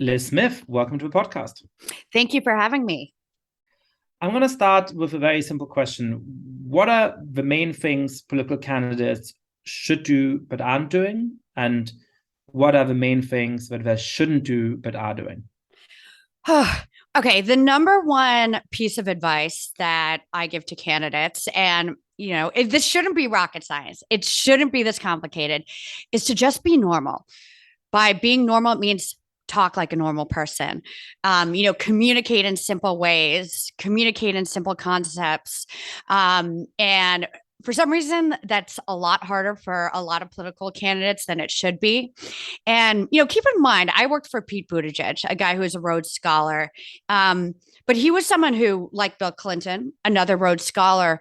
Liz Smith, welcome to the podcast. Thank you for having me. I'm going to start with a very simple question. What are the main things political candidates should do but aren't doing? And what are the main things that they shouldn't do but are doing? Okay, the number one piece of advice that I give to candidates, and this shouldn't be rocket science, it shouldn't be this complicated, is to just be normal. By being normal, it means talk like a normal person. Communicate in simple ways, communicate in simple concepts, and for some reason, that's a lot harder for a lot of political candidates than it should be. And, keep in mind, I worked for Pete Buttigieg, a guy who is a Rhodes Scholar. But he was someone who, like Bill Clinton, another Rhodes Scholar,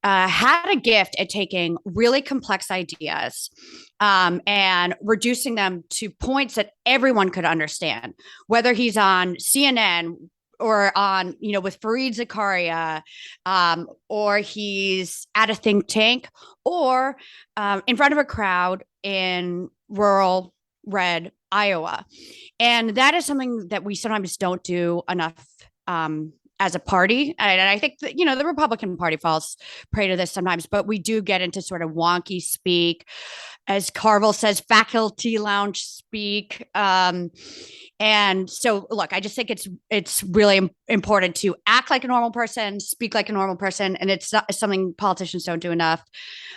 had a gift at taking really complex ideas and reducing them to points that everyone could understand, whether he's on CNN or on, with Fareed Zakaria, or he's at a think tank, or in front of a crowd in rural red Iowa. And that is something that we sometimes don't do enough as a party. And I think that, the Republican Party falls prey to this sometimes, but we do get into sort of wonky speak, as Carville says, faculty lounge speak. And so, look, I just think it's really important to act like a normal person, speak like a normal person, and it's not something politicians don't do enough.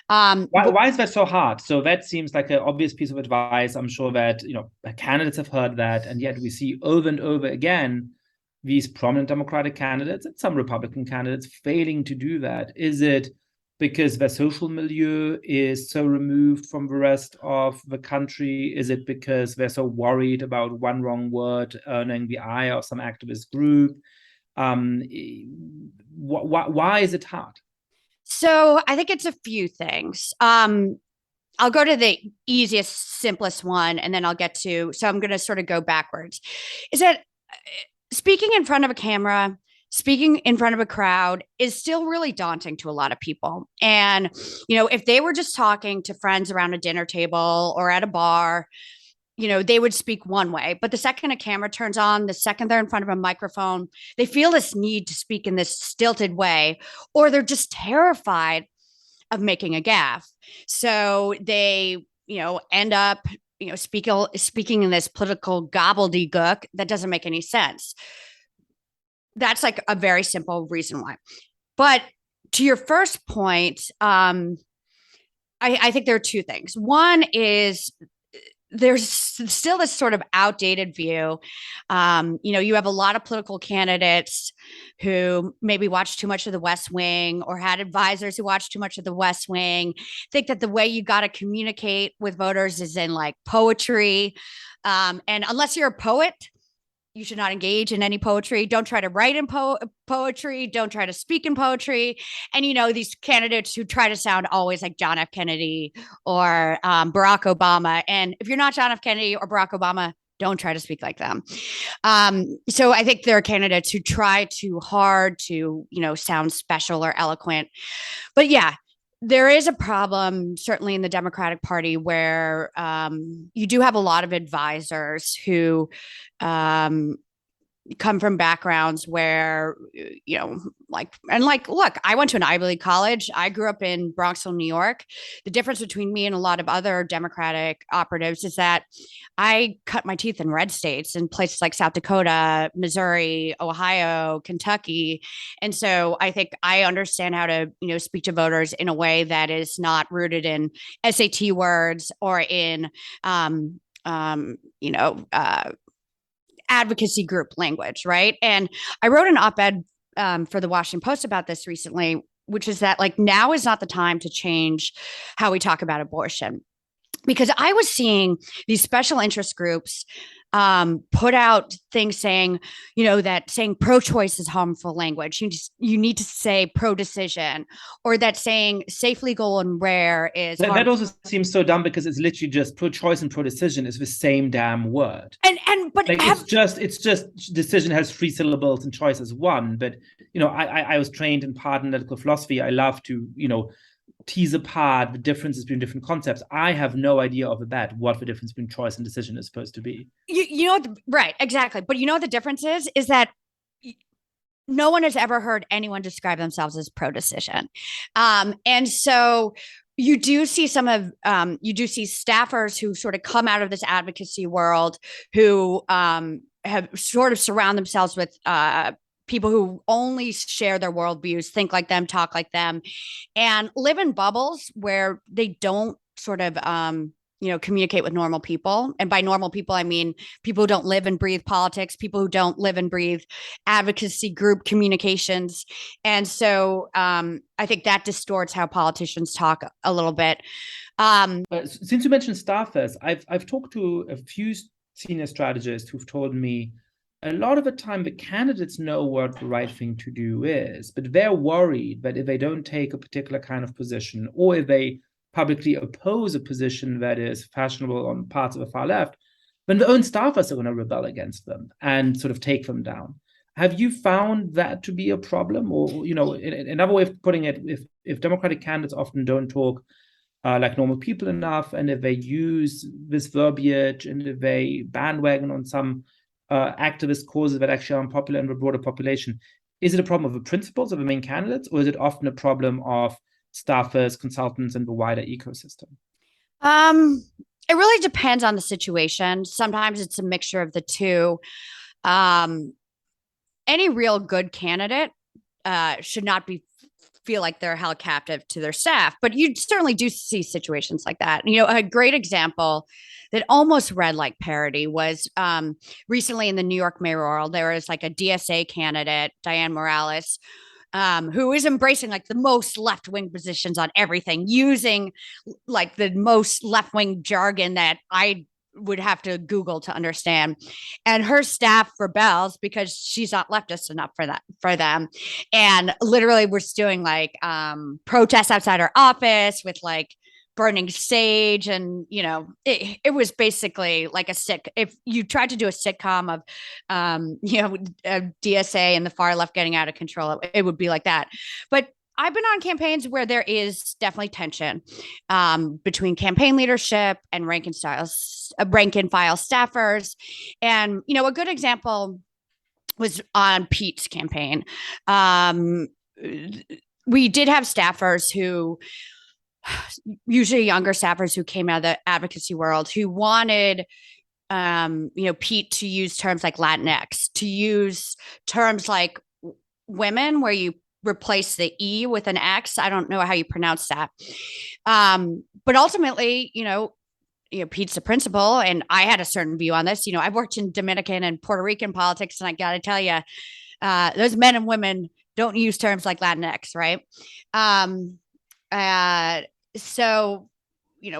Why is that so hard? So that seems like an obvious piece of advice. I'm sure that candidates have heard that, and yet we see over and over again these prominent Democratic candidates and some Republican candidates failing to do that. Is it because their social milieu is so removed from the rest of the country? Is it because they're so worried about one wrong word earning the eye of some activist group? Why is it hard? So I think it's a few things. I'll go to the easiest, simplest one, and then I'll get to, so I'm going to sort of go backwards. Is that speaking in front of a camera, speaking in front of a crowd is still really daunting to a lot of people. And, if they were just talking to friends around a dinner table or at a bar, they would speak one way. But the second a camera turns on, the second they're in front of a microphone, they feel this need to speak in this stilted way, or they're just terrified of making a gaffe. So they, end up speaking in this political gobbledygook that doesn't make any sense. That's like a very simple reason why. But to your first point, I think there are two things. One is there's still this sort of outdated view. You have a lot of political candidates who maybe watched too much of the West Wing or had advisors who watched too much of the West Wing, think that the way you got to communicate with voters is in like poetry. And unless you're a poet, you should not engage in any poetry. Don't try to write in poetry. Don't try to speak in poetry. And, these candidates who try to sound always like John F. Kennedy or Barack Obama. And if you're not John F. Kennedy or Barack Obama, don't try to speak like them. So I think there are candidates who try too hard to, sound special or eloquent. But yeah, there is a problem, certainly in the Democratic Party, where you do have a lot of advisors who come from backgrounds where, look, I went to an Ivy League college. I grew up in Bronxville, New York. The difference between me and a lot of other Democratic operatives is that I cut my teeth in red states in places like South Dakota, Missouri, Ohio, Kentucky. And so I think I understand how to, speak to voters in a way that is not rooted in SAT words or in, advocacy group language, right? And I wrote an op-ed for the Washington Post about this recently, which is that like now is not the time to change how we talk about abortion. Because I was seeing these special interest groups put out things saying, that saying pro-choice is harmful language. You need to say pro-decision, or that saying safe, legal, and rare is harmful. That also seems so dumb because it's literally just pro-choice and pro-decision is the same damn word. But like it's just decision has three syllables and choice is one. But I was trained in part analytical philosophy. I love to tease apart the differences between different concepts, I have no idea of a bat what the difference between choice and decision is supposed to be. You know what right, exactly. But you know what the difference is that no one has ever heard anyone describe themselves as pro-decision. And so you do see staffers who sort of come out of this advocacy world who have sort of surround themselves with people who only share their worldviews, think like them, talk like them, and live in bubbles where they don't sort of communicate with normal people. And by normal people, I mean people who don't live and breathe politics, people who don't live and breathe advocacy group communications. And so I think that distorts how politicians talk a little bit. Since you mentioned staffers, I've talked to a few senior strategists who've told me a lot of the time the candidates know what the right thing to do is, but they're worried that if they don't take a particular kind of position, or if they publicly oppose a position that is fashionable on parts of the far left, then the own staffers are going to rebel against them and sort of take them down. Have you found that to be a problem? Or, another way of putting it, if Democratic candidates often don't talk like normal people enough, and if they use this verbiage, and if they bandwagon on some activist causes that actually are unpopular in the broader population, is it a problem of the principles of the main candidates, or is it often a problem of staffers, consultants, and the wider ecosystem? It really depends on the situation. Sometimes it's a mixture of the two. Any real good candidate should not feel like they're held captive to their staff, but you certainly do see situations like that. A great example that almost read like parody was recently in the New York mayoral. There was like a DSA candidate, Diane Morales, who is embracing like the most left-wing positions on everything, using like the most left-wing jargon that I would have to Google to understand. And her staff rebels because she's not leftist enough for them. And literally we're doing like protests outside her office with like burning sage. And, it was basically like if you tried to do a sitcom of, DSA and the far left getting out of control, it would be like that. But I've been on campaigns where there is definitely tension between campaign leadership and rank and file staffers. And, a good example was on Pete's campaign. We did have staffers who, usually younger staffers who came out of the advocacy world, who wanted Pete to use terms like Latinx, to use terms like women, where you replace the E with an X. I don't know how you pronounce that. But ultimately, Pete's the principal, and I had a certain view on this. I've worked in Dominican and Puerto Rican politics, and I got to tell you, those men and women don't use terms like Latinx, right? So,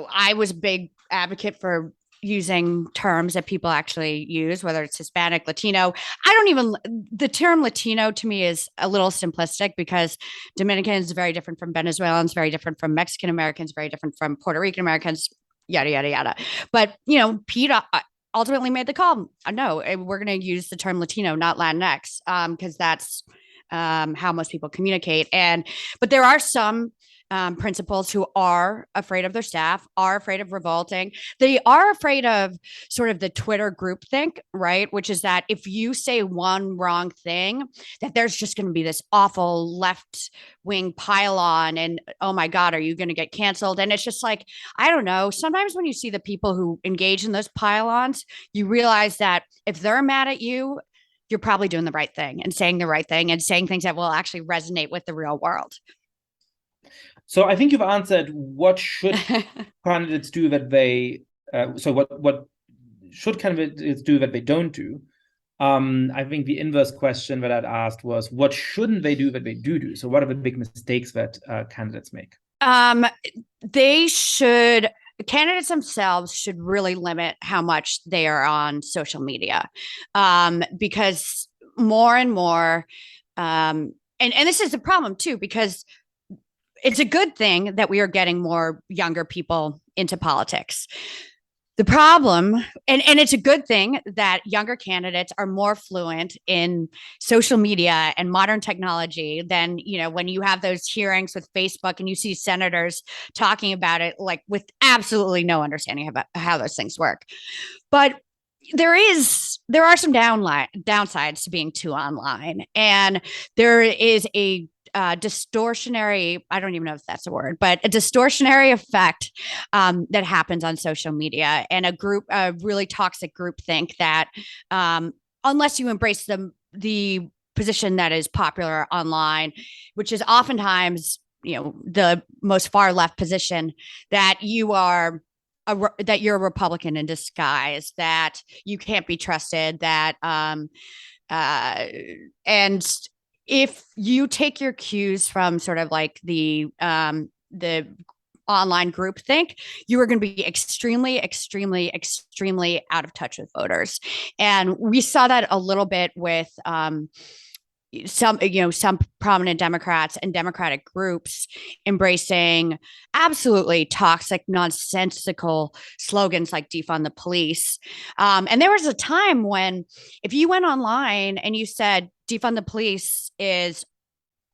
I was a big advocate for using terms that people actually use, whether it's Hispanic, Latino. The term Latino to me is a little simplistic, because Dominican is very different from Venezuelans, very different from Mexican Americans, very different from Puerto Rican Americans, yada, yada, yada. But, Pete ultimately made the call. No, we're going to use the term Latino, not Latinx, because that's how most people communicate. But there are some principals who are afraid of their staff, are afraid of revolting. They are afraid of sort of the Twitter groupthink, right? Which is that if you say one wrong thing, that there's just going to be this awful left-wing pile-on, and oh my God, are you going to get canceled? And it's just like, I don't know. Sometimes when you see the people who engage in those pile-ons, you realize that if they're mad at you, you're probably doing the right thing and saying the right thing and saying things that will actually resonate with the real world. So I think you've answered what should candidates do that they, what should candidates do that they don't do. I think the inverse question that I'd asked was, what shouldn't they do that they do? So what are the big mistakes that candidates make? Candidates themselves should really limit how much they are on social media, because more and more, and this is the problem too, because it's a good thing that we are getting more younger people into politics. The problem, and it's a good thing that younger candidates are more fluent in social media and modern technology than, when you have those hearings with Facebook and you see senators talking about it like with absolutely no understanding about how those things work. But there are some downsides to being too online, and there is a distortionary, I don't even know if that's a word, but a distortionary effect that happens on social media, and a really toxic group think that unless you embrace the position that is popular online, which is oftentimes, the most far left position, that that you're a Republican in disguise, that you can't be trusted, that and if you take your cues from sort of like the online group think, you are going to be extremely, extremely, extremely out of touch with voters. And we saw that a little bit with some prominent Democrats and Democratic groups embracing absolutely toxic, nonsensical slogans like defund the police. And there was a time when if you went online and you said defund the police is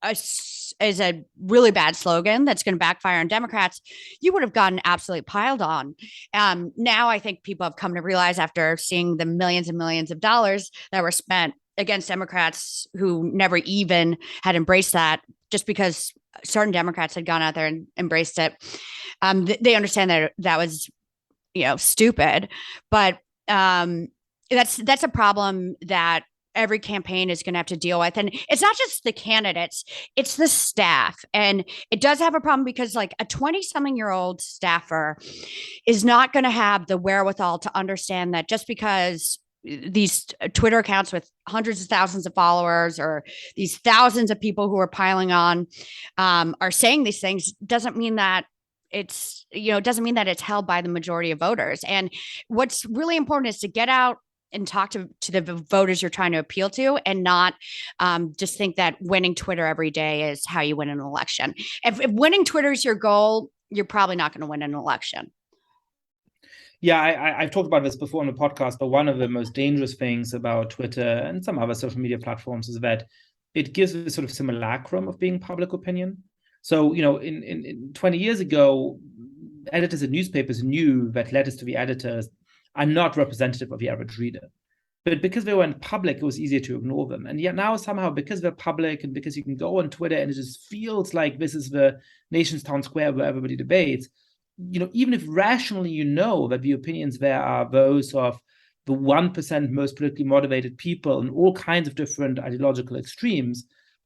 a really bad slogan that's going to backfire on Democrats, you would have gotten absolutely piled on. Now I think people have come to realize, after seeing the millions and millions of dollars that were spent against Democrats who never even had embraced that, just because certain Democrats had gone out there and embraced it. They understand that was, stupid, but that's a problem that every campaign is going to have to deal with. And it's not just the candidates, it's the staff. And it does have a problem because like a 20-something-year-old staffer is not going to have the wherewithal to understand that just because these Twitter accounts with hundreds of thousands of followers or these thousands of people who are piling on are saying these things doesn't mean that it's held by the majority of voters. And what's really important is to get out and talk to the voters you're trying to appeal to, and not just think that winning Twitter every day is how you win an election. If winning Twitter is your goal, you're probably not going to win an election. Yeah, I've talked about this before on the podcast, but one of the most dangerous things about Twitter and some other social media platforms is that it gives a sort of simulacrum of being public opinion. So, in 20 years ago, editors at newspapers knew that letters to the editors are not representative of the average reader. But because they were in public, it was easier to ignore them. And yet now somehow, because they're public and because you can go on Twitter and it just feels like this is the nation's town square where everybody debates, even if rationally that the opinions there are those of the 1% most politically motivated people in all kinds of different ideological extremes,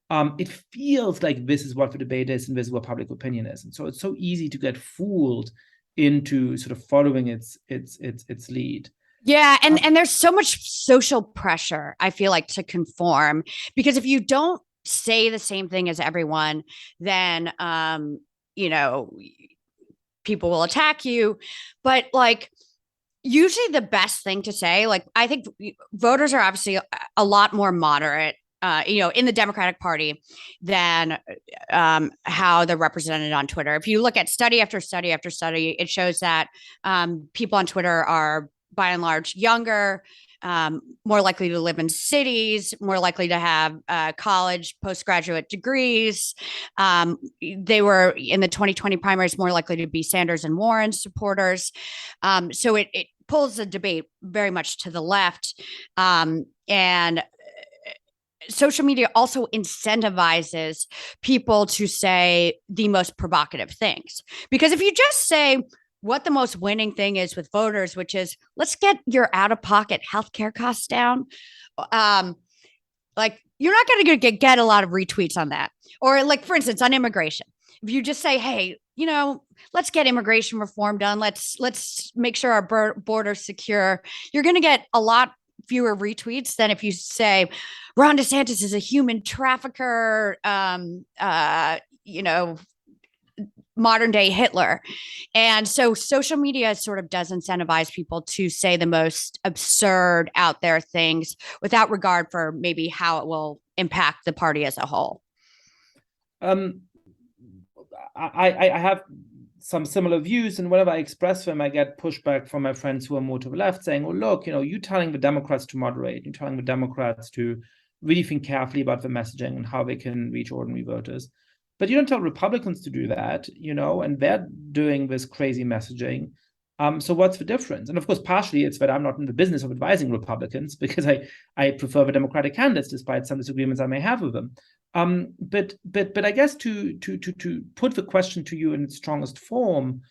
it feels like this is what the debate is and this is what public opinion is. And so it's so easy to get fooled into sort of following its lead. Yeah, and there's so much social pressure, I feel like, to conform, because if you don't say the same thing as everyone, then people will attack you. But like, usually the best thing to say, like, I think voters are obviously a lot more moderate in the Democratic Party than how they're represented on Twitter. If you look at study after study after study, it shows that people on Twitter are by and large younger, more likely to live in cities, more likely to have college, postgraduate degrees. They were in the 2020 primaries more likely to be Sanders and Warren supporters. So it pulls the debate very much to the left. And social media also incentivizes people to say the most provocative things. Because if you just say what the most winning thing is with voters, which is let's get your out-of-pocket healthcare costs down, like you're not going to get a lot of retweets on that. Or like, for instance, on immigration, if you just say, hey, let's get immigration reform done. Let's make sure our border's secure. You're going to get a lot fewer retweets than if you say Ron DeSantis is a human trafficker, modern day Hitler. And so social media sort of does incentivize people to say the most absurd out there things without regard for maybe how it will impact the party as a whole. I have some similar views, and whenever I express them, I get pushback from my friends who are more to the left saying, "Oh, look, you're telling the Democrats to moderate, you're telling the Democrats to really think carefully about the messaging and how they can reach ordinary voters. But you don't tell Republicans to do that, and they're doing this crazy messaging. So what's the difference?" And of course, partially it's that I'm not in the business of advising Republicans because I prefer the Democratic candidates, despite some disagreements I may have with them. But I guess to put the question to you in its strongest form,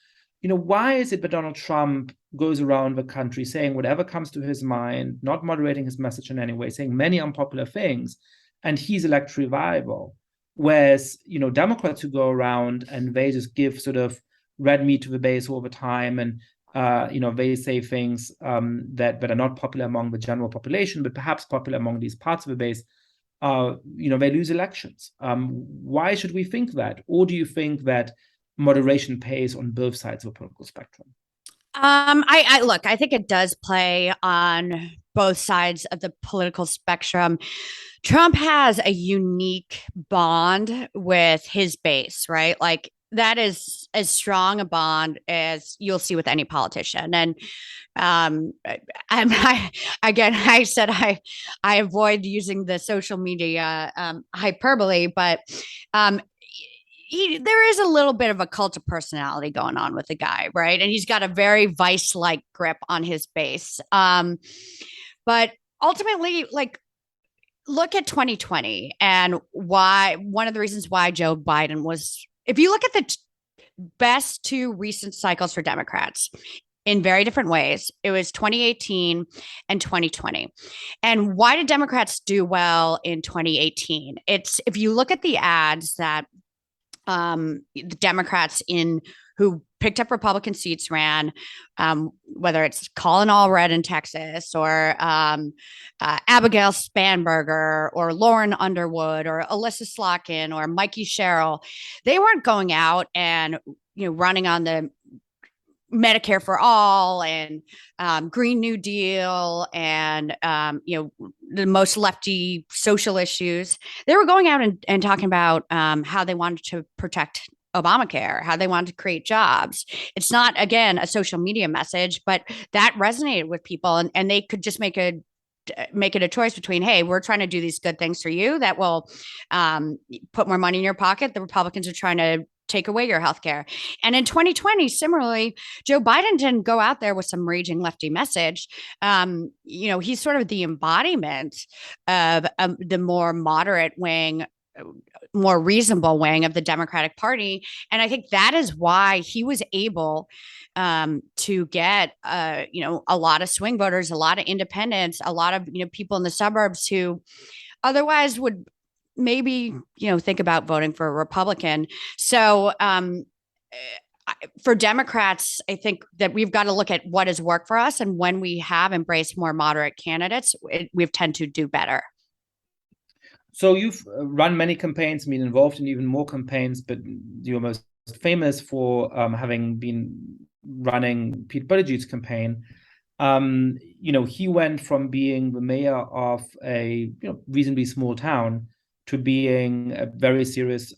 why is it that Donald Trump goes around the country saying whatever comes to his mind, not moderating his message in any way, saying many unpopular things, and he's electorally viable? Whereas, Democrats who go around and they just give sort of red meat to the base all the time, and they say things that are not popular among the general population, but perhaps popular among these parts of the base. They lose elections. Why should we think that? Or do you think that moderation pays on both sides of the political spectrum? I look, I think it does play on both sides of the political spectrum. Trump has a unique bond with his base, right? Like that is as strong a bond as you'll see with any politician. And I said I avoid using the social media hyperbole, but there is a little bit of a cult of personality going on with the guy, right? And he's got a very vice-like grip on his base. But ultimately, like, look at 2020 and why one of the reasons why Joe Biden was, if you look at the best two recent cycles for Democrats in very different ways, it was 2018 and 2020. And why did Democrats do well in 2018? It's if you look at the ads that the Democrats who picked up Republican seats ran, whether it's Colin Allred in Texas or Abigail Spanberger or Lauren Underwood or Alyssa Slotkin or Mikey Sherrill, they weren't going out and running on the Medicare for all and Green New Deal and the most lefty social issues. They were going out and talking about how they wanted to protect Obamacare, how they wanted to create jobs. It's not, again, a social media message, but that resonated with people, and they could just make it a choice between, hey, we're trying to do these good things for you that will put more money in your pocket. The Republicans are trying to take away your health care. And in 2020, similarly, Joe Biden didn't go out there with some raging lefty message. He's sort of the embodiment of the more moderate wing, more reasonable wing of the Democratic Party. And I think that is why he was able to get, a lot of swing voters, a lot of independents, a lot of, people in the suburbs who otherwise would maybe, think about voting for a Republican. So for Democrats, I think that we've got to look at what has worked for us. And when we have embraced more moderate candidates, we've tend to do better. So you've run many campaigns, been involved in even more campaigns, but you're most famous for having been running Pete Buttigieg's campaign. He went from being the mayor of a reasonably small town to being a very serious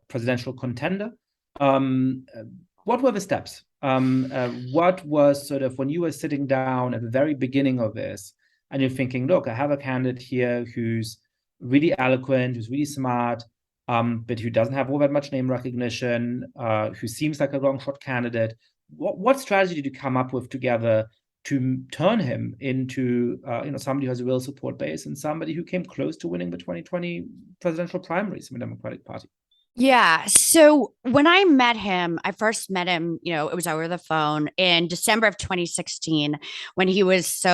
presidential contender. What were the steps? What was sort of when you were sitting down at the very beginning of this and you're thinking, look, I have a candidate here who's really eloquent, who's really smart, but who doesn't have all that much name recognition, who seems like a long shot candidate. What strategy did you come up with together to turn him into somebody who has a real support base and somebody who came close to winning the 2020 presidential primaries in the Democratic Party? Yeah. So when I first met him, it was over the phone in December of 2016 when he was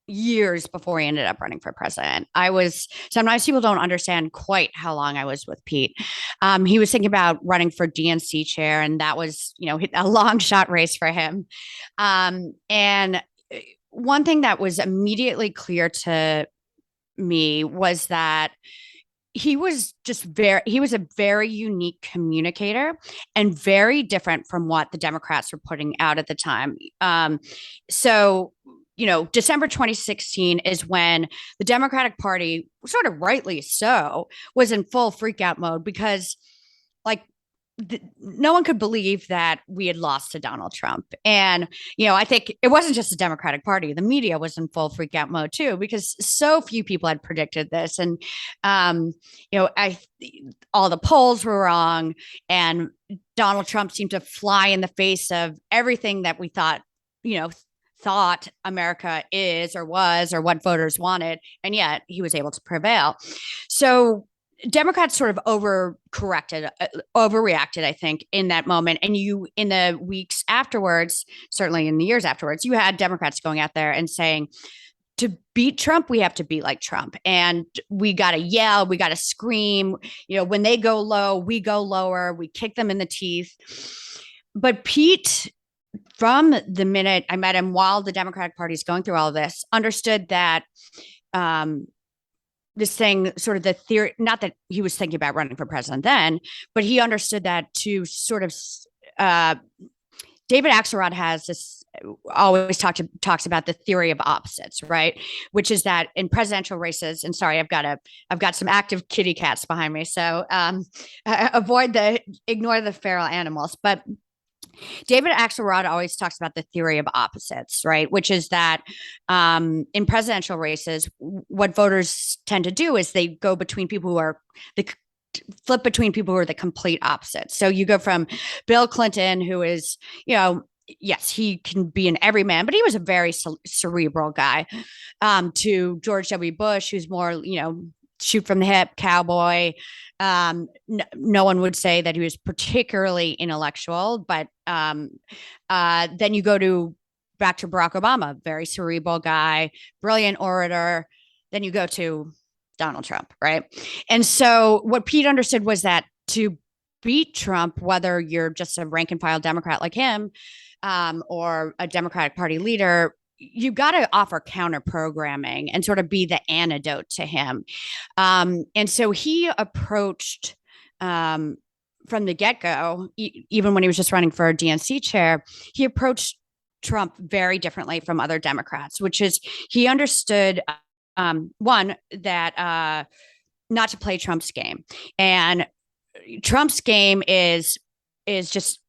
years before he ended up running for president. Sometimes people don't understand quite how long I was with Pete. He was thinking about running for DNC chair, and that was, a long shot race for him. And one thing that was immediately clear to me was that he was a very unique communicator and very different from what the Democrats were putting out at the time. December 2016 is when the Democratic Party, sort of rightly so, was in full freak out mode because no one could believe that we had lost to Donald Trump. And, I think it wasn't just the Democratic Party. The media was in full freak out mode too, because so few people had predicted this. And, all the polls were wrong, and Donald Trump seemed to fly in the face of everything that we thought America is or was, or what voters wanted. And yet he was able to prevail. So Democrats sort of overreacted, I think, in that moment. And in the weeks afterwards, certainly in the years afterwards, you had Democrats going out there and saying, to beat Trump, we have to be like Trump. And we got to yell, we got to scream. When they go low, we go lower, we kick them in the teeth. But Pete, from the minute I met him while the Democratic Party is going through all of this, understood that this thing, sort of the theory, not that he was thinking about running for president then, but he understood that to sort of, David Axelrod has this, always talks about the theory of opposites, right? Which is that in presidential races, and sorry, I've got some active kitty cats behind me, so ignore the feral animals, but David Axelrod always talks about the theory of opposites, right? Which is that in presidential races, what voters tend to do is they go between people who are flip between people who are the complete opposites. So you go from Bill Clinton, who is, yes, he can be an everyman, but he was a very cerebral guy, to George W. Bush, who's more, shoot from the hip, cowboy. No one would say that he was particularly intellectual, but then you go back to Barack Obama, very cerebral guy, brilliant orator. Then you go to Donald Trump, right? And so what Pete understood was that to beat Trump, whether you're just a rank and file Democrat like him, or a Democratic Party leader, you got to offer counter programming and sort of be the antidote to him. And so he approached, from the get-go, even when he was just running for a DNC chair, he approached Trump very differently from other Democrats, which is he understood, one, that not to play Trump's game. And Trump's game is just,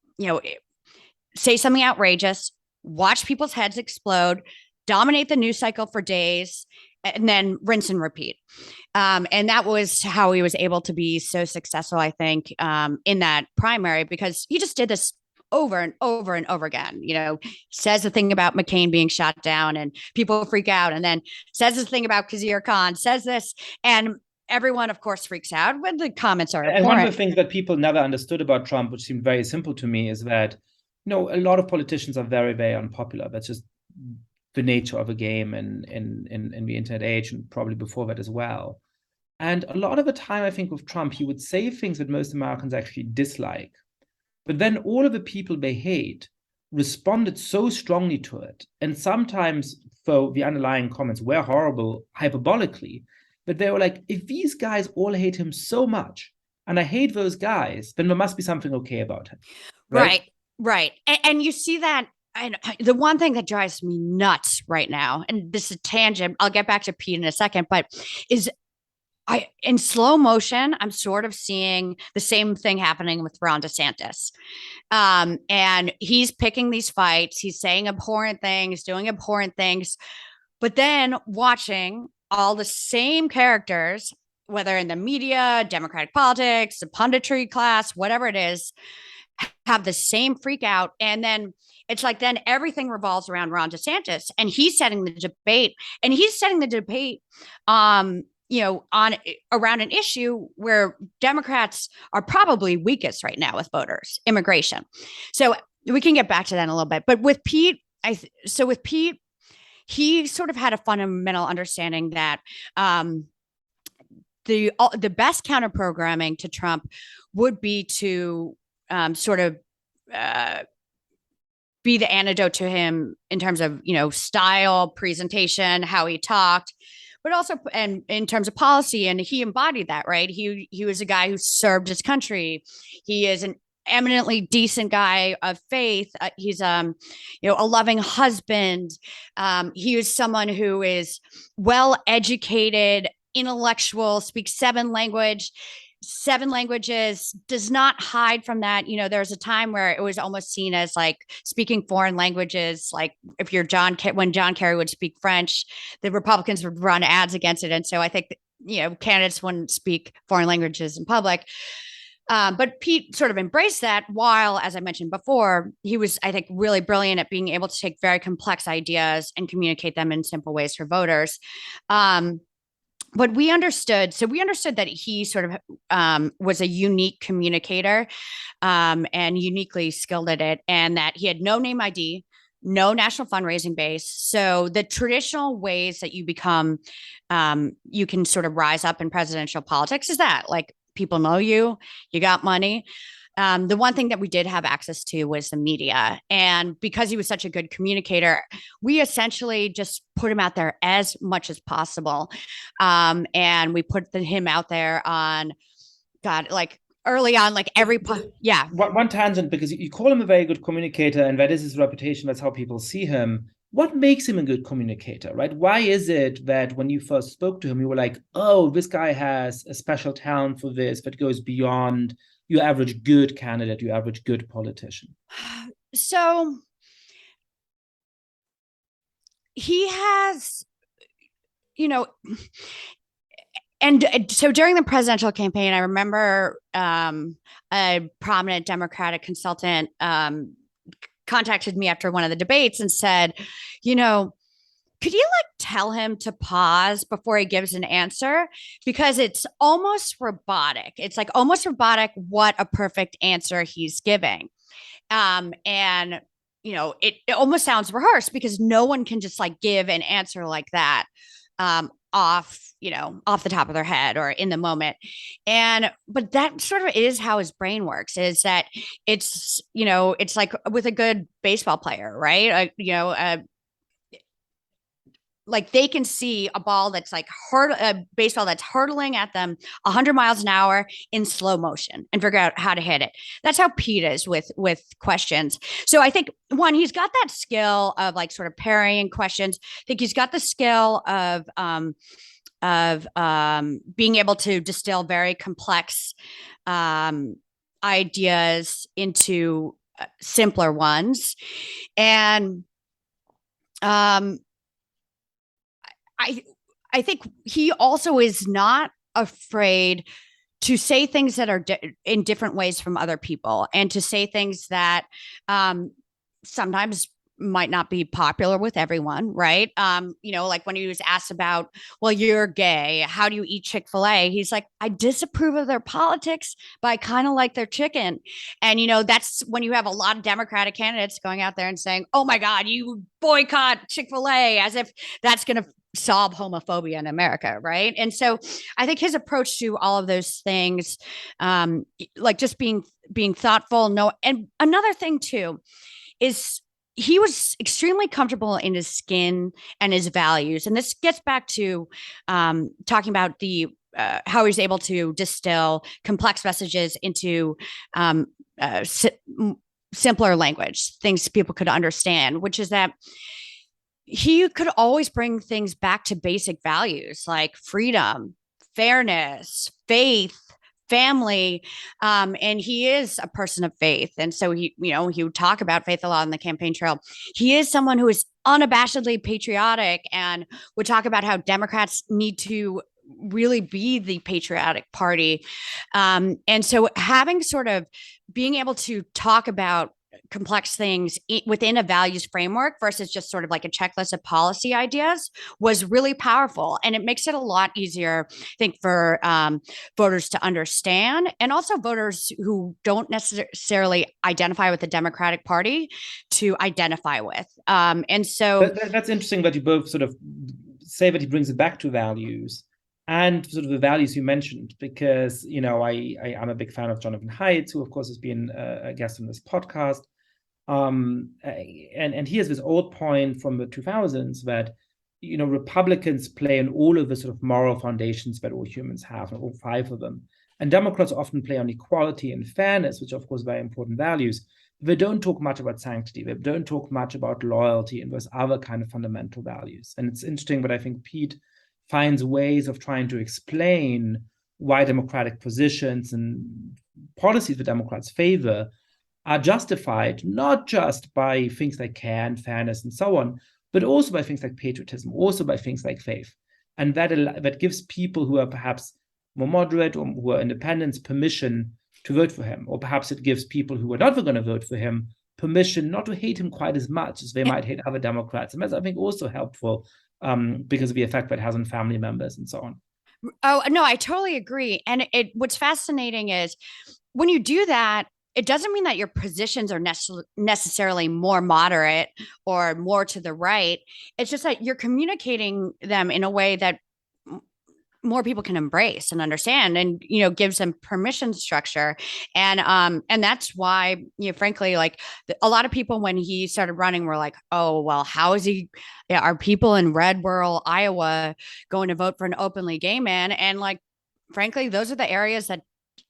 say something outrageous, watch people's heads explode, dominate the news cycle for days, and then rinse and repeat. And that was how he was able to be so successful, I think, in that primary, because he just did this over and over and over again. Says the thing about McCain being shot down and people freak out, and then says the thing about Khizr Khan, says this, and everyone, of course, freaks out when the comments are abhorrent. And one of the things that people never understood about Trump, which seemed very simple to me, is that a lot of politicians are very, very unpopular. That's just the nature of a game in the internet age, and probably before that as well. And a lot of the time, I think with Trump, he would say things that most Americans actually dislike. But then all of the people they hate responded so strongly to it. And sometimes, though the underlying comments were horrible hyperbolically, but they were like, if these guys all hate him so much, and I hate those guys, then there must be something okay about him. Right. And you see that. And the one thing that drives me nuts right now, and this is a tangent, I'll get back to Pete in a second, but is in slow motion, I'm sort of seeing the same thing happening with Ron DeSantis. And he's picking these fights. He's saying abhorrent things, doing abhorrent things, but then watching all the same characters, whether in the media, Democratic politics, the punditry class, whatever it is, have the same freak out. And then it's like, then everything revolves around Ron DeSantis, and he's setting the debate, on around an issue where Democrats are probably weakest right now with voters, immigration. So we can get back to that in a little bit. But with Pete, he sort of had a fundamental understanding that the best counter programming to Trump would be to sort of be the antidote to him in terms of, style, presentation, how he talked, but also and in terms of policy. And he embodied that, right? He was a guy who served his country. He is an eminently decent guy of faith. He's a loving husband. He is someone who is well educated, intellectual, speaks 7 languages. 7 languages, does not hide from that. There's a time where it was almost seen as like speaking foreign languages. Like if you're when John Kerry would speak French, the Republicans would run ads against it. And so I think, candidates wouldn't speak foreign languages in public. But Pete sort of embraced that while, as I mentioned before, he was, I think, really brilliant at being able to take very complex ideas and communicate them in simple ways for voters. But we understood that he sort of was a unique communicator and uniquely skilled at it, and that he had no name ID, no national fundraising base. So the traditional ways that you can sort of rise up in presidential politics is that, like, people know you got money. The one thing that we did have access to was the media. And because he was such a good communicator, we essentially just put him out there as much as possible. And we put him out there on, God, like early on, like yeah. One tangent, because you call him a very good communicator, and that is his reputation. That's how people see him. What makes him a good communicator, right? Why is it that when you first spoke to him, you were like, oh, this guy has a special talent for this that goes beyond your average good candidate, your average good politician? So he has, and so during the presidential campaign, I remember a prominent Democratic consultant contacted me after one of the debates and said, could you tell him to pause before he gives an answer? Because it's almost robotic. It's like almost robotic what a perfect answer he's giving. And it almost sounds rehearsed because no one can just give an answer like that off the top of their head or in the moment. But that sort of is how his brain works, is that it's like with a good baseball player, right? Like they can see a ball that's a baseball that's hurtling at them 100 miles an hour in slow motion and figure out how to hit it. That's how Pete is with questions. So I think, one, he's got that skill of sort of parrying questions. I think he's got the skill of being able to distill very complex ideas into simpler ones. And I think he also is not afraid to say things that are in different ways from other people, and to say things that sometimes might not be popular with everyone, right? Like when he was asked about, well, you're gay, how do you eat Chick-fil-A? He's like, I disapprove of their politics, but I kind of like their chicken. And, that's when you have a lot of Democratic candidates going out there and saying, oh my God, you boycott Chick-fil-A, as if that's going to solve homophobia in America, right? And so I think his approach to all of those things, just being thoughtful. No, and another thing too is he was extremely comfortable in his skin and his values, and this gets back to talking about the how he's able to distill complex messages into simpler language, things people could understand, which is that he could always bring things back to basic values like freedom, fairness, faith, family. And he is a person of faith. And so he would talk about faith a lot on the campaign trail. He is someone who is unabashedly patriotic and would talk about how Democrats need to really be the patriotic party. And so having sort of being able to talk about complex things within a values framework versus just sort of like a checklist of policy ideas was really powerful. And it makes it a lot easier, I think, for voters to understand, and also voters who don't necessarily identify with the Democratic Party to identify with. And so that's interesting that you both sort of say that he brings it back to values and sort of the values you mentioned, because, I'm a big fan of Jonathan Haidt, who, of course, has been a guest on this podcast. And he has this old point from the 2000s that, Republicans play on all of the sort of moral foundations that all humans have, and all 5 of them. And Democrats often play on equality and fairness, which are, of course, very important values. They don't talk much about sanctity. They don't talk much about loyalty and those other kind of fundamental values. And it's interesting, but I think Pete finds ways of trying to explain why Democratic positions and policies the Democrats favor are justified not just by things like care and fairness and so on, but also by things like patriotism, also by things like faith. And that gives people who are perhaps more moderate or who are independents permission to vote for him. Or perhaps it gives people who are not going to vote for him permission not to hate him quite as much as they might hate other Democrats. And that's, I think, also helpful because of the effect that has on family members and so on. Oh, no, I totally agree. And what's fascinating is when you do that, it doesn't mean that your positions are necessarily more moderate or more to the right. It's just that you're communicating them in a way that more people can embrace and understand, and gives them permission structure. And that's why, frankly, like a lot of people when he started running were like, oh well, how is he, are people in red rural Iowa going to vote for an openly gay man? And like, frankly, those are the areas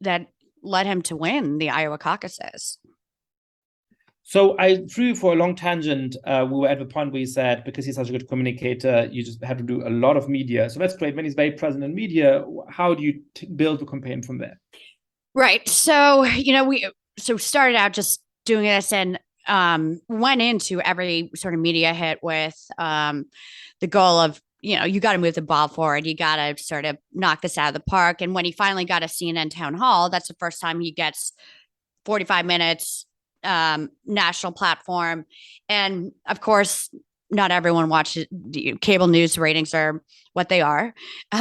that led him to win the Iowa caucuses. So I threw you for a long tangent. We were at the point where you said, because he's such a good communicator, you just have to do a lot of media. So that's great. When he's very present in media, how do you build the campaign from there? Right. So, we started out just doing this and went into every sort of media hit with the goal of, you got to move the ball forward. You got to sort of knock this out of the park. And when he finally got a CNN town hall, that's the first time he gets 45 minutes, national platform. And of course, not everyone watches. Cable news ratings are what they are.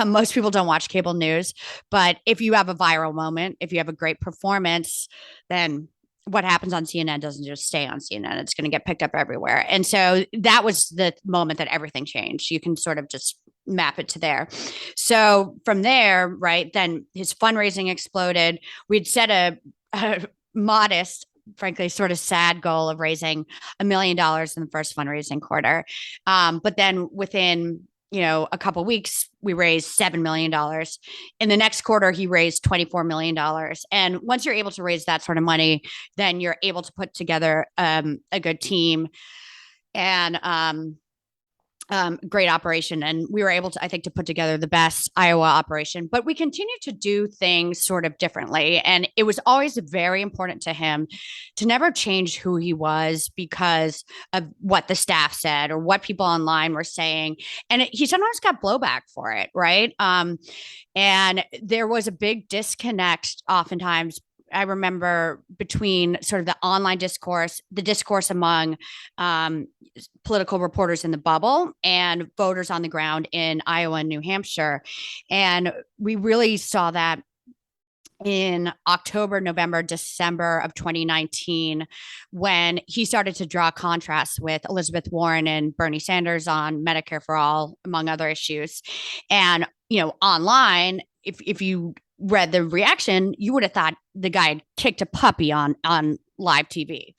Most people don't watch cable news, but if you have a viral moment, if you have a great performance, then what happens on CNN doesn't just stay on CNN. It's going to get picked up everywhere. And so that was the moment that everything changed. You can sort of just map it to there. So from there, right, then his fundraising exploded. We'd set a modest, frankly, sort of sad goal of raising $1 million in the first fundraising quarter. But then within, a couple of weeks, we raised $7 million. In the next quarter, he raised $24 million. And once you're able to raise that sort of money, then you're able to put together a good team and great operation. And we were able to, I think, to put together the best Iowa operation, but we continued to do things sort of differently. And it was always very important to him to never change who he was because of what the staff said or what people online were saying. And he sometimes got blowback for it. Right. And there was a big disconnect oftentimes, I remember, between sort of the online discourse, the discourse among political reporters in the bubble and voters on the ground in Iowa and New Hampshire. And we really saw that in October, November, December of 2019, when he started to draw contrasts with Elizabeth Warren and Bernie Sanders on Medicare for All, among other issues. And, online, if you read the reaction, you would have thought the guy had kicked a puppy on live TV.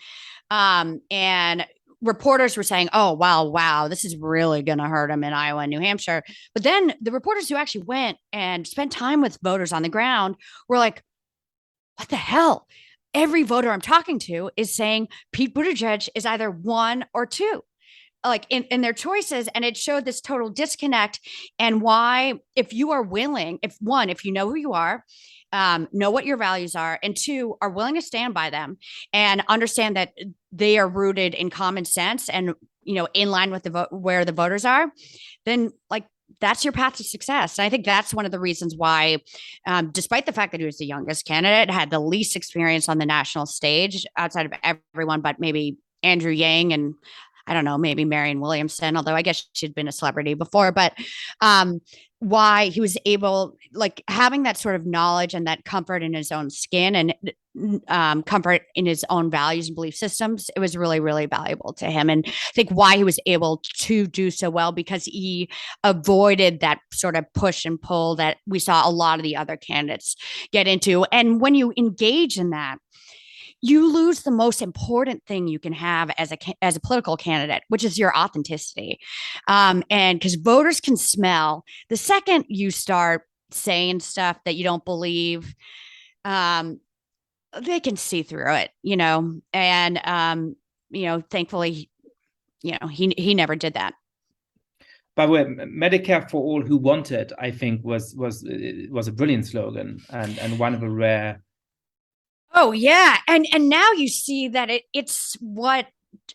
And reporters were saying, oh, wow, this is really going to hurt him in Iowa and New Hampshire. But then the reporters who actually went and spent time with voters on the ground were like, what the hell? Every voter I'm talking to is saying Pete Buttigieg is either one or two, like in their choices. And it showed this total disconnect, and why, if you are willing, if you know who you are, know what your values are, and two, are willing to stand by them and understand that they are rooted in common sense and, in line with where the voters are, then like that's your path to success. And I think that's one of the reasons why, despite the fact that he was the youngest candidate, had the least experience on the national stage outside of everyone but maybe Andrew Yang and, I don't know, maybe Marianne Williamson, although I guess she'd been a celebrity before, but why he was able, like, having that sort of knowledge and that comfort in his own skin and comfort in his own values and belief systems, it was really, really valuable to him. And I think why he was able to do so well, because he avoided that sort of push and pull that we saw a lot of the other candidates get into. And when you engage in that, you lose the most important thing you can have as a political candidate, which is your authenticity. And because voters can smell the second you start saying stuff that you don't believe, they can see through it, and thankfully, he never did that. By the way, Medicare for all who want it, I think was a brilliant slogan and one of the rare. Oh yeah, and now you see that it's what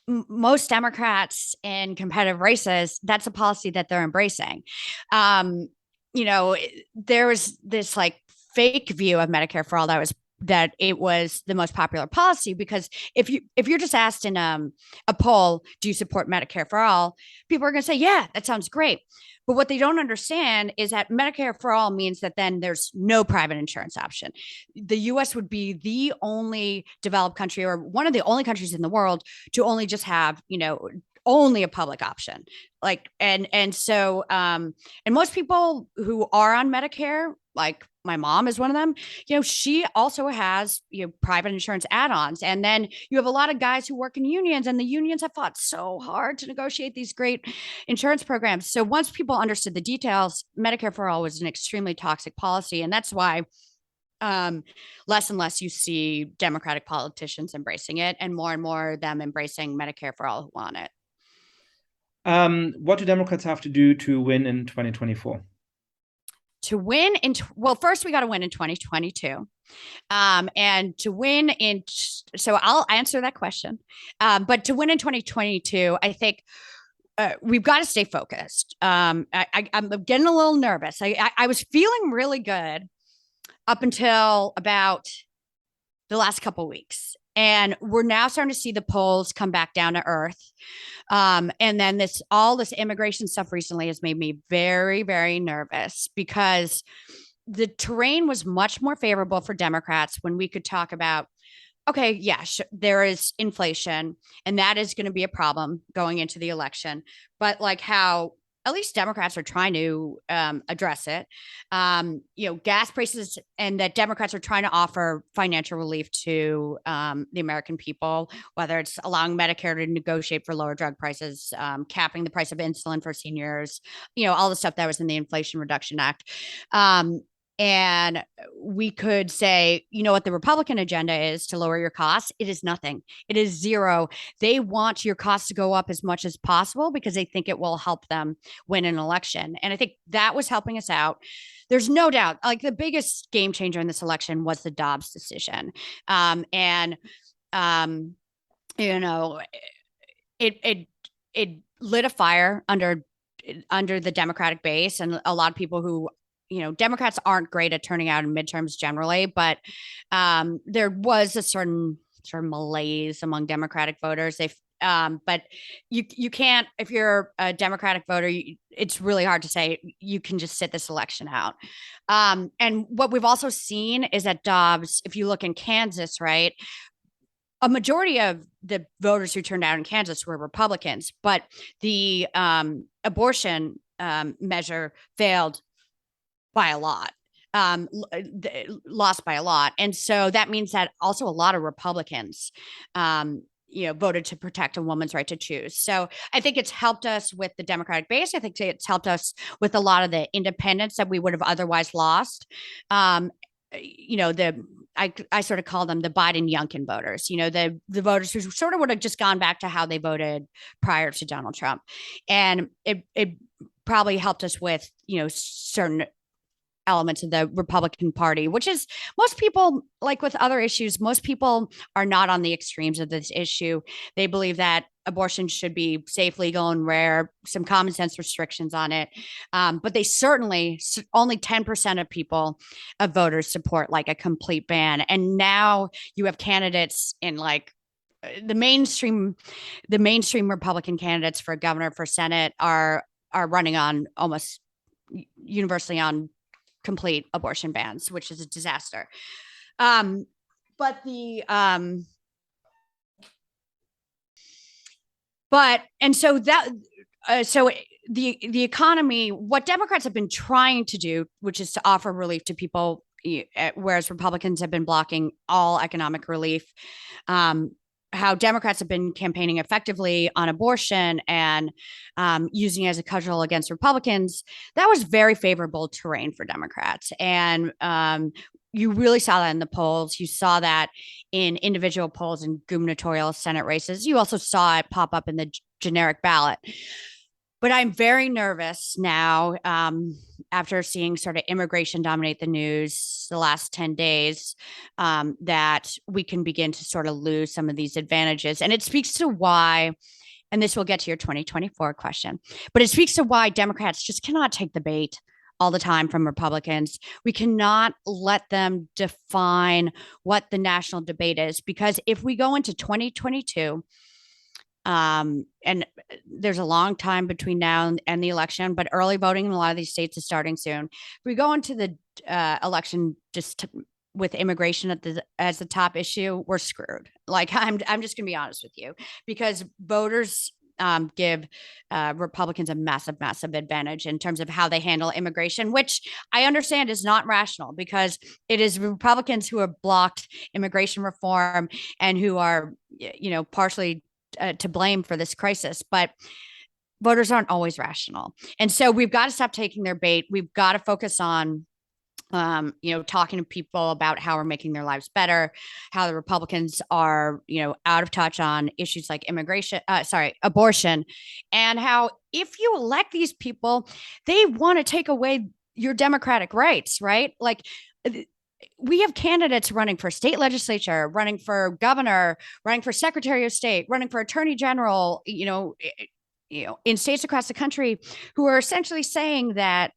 most Democrats in competitive races, that's a policy that they're embracing. You know, there was this like fake view of Medicare for all that it was the most popular policy, because if you're just asked in a poll, do you support Medicare for all, people are going to say, yeah, that sounds great. But what they don't understand is that Medicare for all means that then there's no private insurance option. The US would be the only developed country, or one of the only countries in the world, to only just have, only a public option. Like, and so and most people who are on Medicare, like my mom is one of them, she also has, private insurance add-ons. And then you have a lot of guys who work in unions, and the unions have fought so hard to negotiate these great insurance programs. So once people understood the details, Medicare for all was an extremely toxic policy. And that's why less and less you see Democratic politicians embracing it, and more them embracing Medicare for all who want it. What do Democrats have to do to win in 2024? To win well, first we got to win in 2022. And to win so I'll answer that question. But to win in 2022, I think we've got to stay focused. I'm getting a little nervous. I was feeling really good up until about the last couple of weeks. And we're now starting to see the polls come back down to earth. And then all this immigration stuff recently has made me very, very nervous, because the terrain was much more favorable for Democrats when we could talk about, okay, yeah, there is inflation, and that is going to be a problem going into the election. But like how at least Democrats are trying to address it, gas prices, and that Democrats are trying to offer financial relief to the American people, whether it's allowing Medicare to negotiate for lower drug prices, capping the price of insulin for seniors, all the stuff that was in the Inflation Reduction Act. And we could say, what the Republican agenda is to lower your costs. It is nothing. It is zero. They want your costs to go up as much as possible because they think it will help them win an election. And I think that was helping us out. There's no doubt, like, the biggest game changer in this election was the Dobbs decision. It lit a fire under the Democratic base, and a lot of people who, Democrats aren't great at turning out in midterms generally, but there was a certain sort of malaise among Democratic voters. But you can't, if you're a Democratic voter, it's really hard to say you can just sit this election out. And what we've also seen is that Dobbs, if you look in Kansas, right, a majority of the voters who turned out in Kansas were Republicans, but the abortion measure failed by a lot, lost by a lot. And so that means that also a lot of Republicans, voted to protect a woman's right to choose. So I think it's helped us with the Democratic base. I think it's helped us with a lot of the independents that we would have otherwise lost. I sort of call them the Biden-Youngkin voters, the voters who sort of would have just gone back to how they voted prior to Donald Trump. And it probably helped us with, certain elements of the Republican Party, which is, most people, like with other issues, most people are not on the extremes of this issue. They believe that abortion should be safe, legal, and rare, some common sense restrictions on it. But they certainly, only 10% of voters support like a complete ban. And now you have candidates in like the mainstream Republican candidates for governor, for Senate are running on almost universally on complete abortion bans, which is a disaster. And so that, so the economy, what Democrats have been trying to do, which is to offer relief to people, whereas Republicans have been blocking all economic relief. How Democrats have been campaigning effectively on abortion and using it as a cudgel against Republicans, that was very favorable terrain for Democrats. And you really saw that in the polls. You saw that in individual polls in gubernatorial Senate races. You also saw it pop up in the generic ballot. But I'm very nervous now, after seeing sort of immigration dominate the news the last 10 days, that we can begin to sort of lose some of these advantages. And it speaks to why, and this will get to your 2024 question, but it speaks to why Democrats just cannot take the bait all the time from Republicans. We cannot let them define what the national debate is, because if we go into 2022, and there's a long time between now and the election, but early voting in a lot of these states is starting soon. If we go into the election with immigration as the top issue, we're screwed. Like, I'm just gonna be honest with you, because voters give Republicans a massive advantage in terms of how they handle immigration, which I understand is not rational, because it is Republicans who have blocked immigration reform and who are, partially to blame for this crisis. But voters aren't always rational. And so we've got to stop taking their bait. We've got to focus on talking to people about how we're making their lives better, how the Republicans are, out of touch on issues like abortion, and how if you elect these people, they want to take away your democratic rights, right? Like, we have candidates running for state legislature, running for governor, running for secretary of state, running for attorney general, in states across the country, who are essentially saying that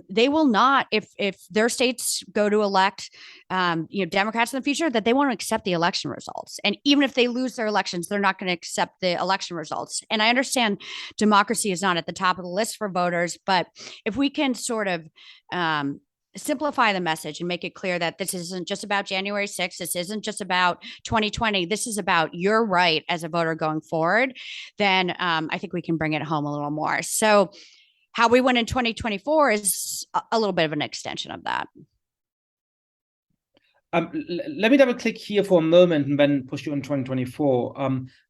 they will not, if their states go to elect, Democrats in the future, that they won't accept the election results. And even if they lose their elections, they're not going to accept the election results. And I understand democracy is not at the top of the list for voters, but if we can sort of simplify the message and make it clear that this isn't just about January 6th. This isn't just about 2020. This is about your right as a voter going forward. Then I think we can bring it home a little more. So how we win in 2024 is a little bit of an extension of that. Let me double click here for a moment and then push you on 2024.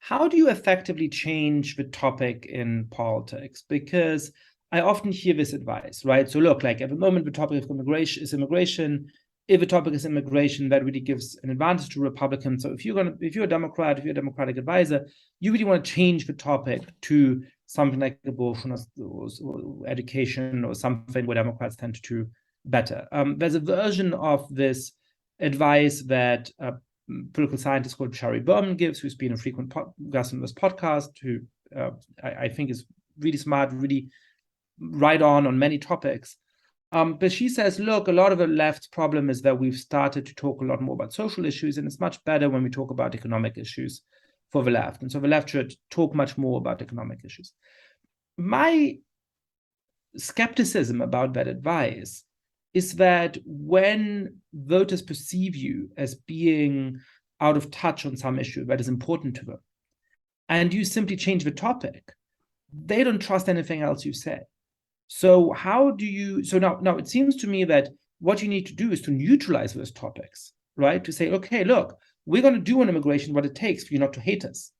How do you effectively change the topic in politics? Because I often hear this advice, right? So look, like at the moment, the topic of immigration is immigration. If the topic is immigration, that really gives an advantage to Republicans. So if you're a Democrat, if you're a Democratic advisor, you really want to change the topic to something like abortion or education or something where Democrats tend to do better. There's a version of this advice that a political scientist called Shari Berman gives, who's been a frequent guest on this podcast, who I think is really smart, really right on many topics. But she says, look, a lot of the left's problem is that we've started to talk a lot more about social issues, and it's much better when we talk about economic issues for the left. And so the left should talk much more about economic issues. My skepticism about that advice is that when voters perceive you as being out of touch on some issue that is important to them, and you simply change the topic, they don't trust anything else you say. So now it seems to me that what you need to do is to neutralize those topics, right? To say, okay, look, we're going to do on immigration what it takes for you not to hate us.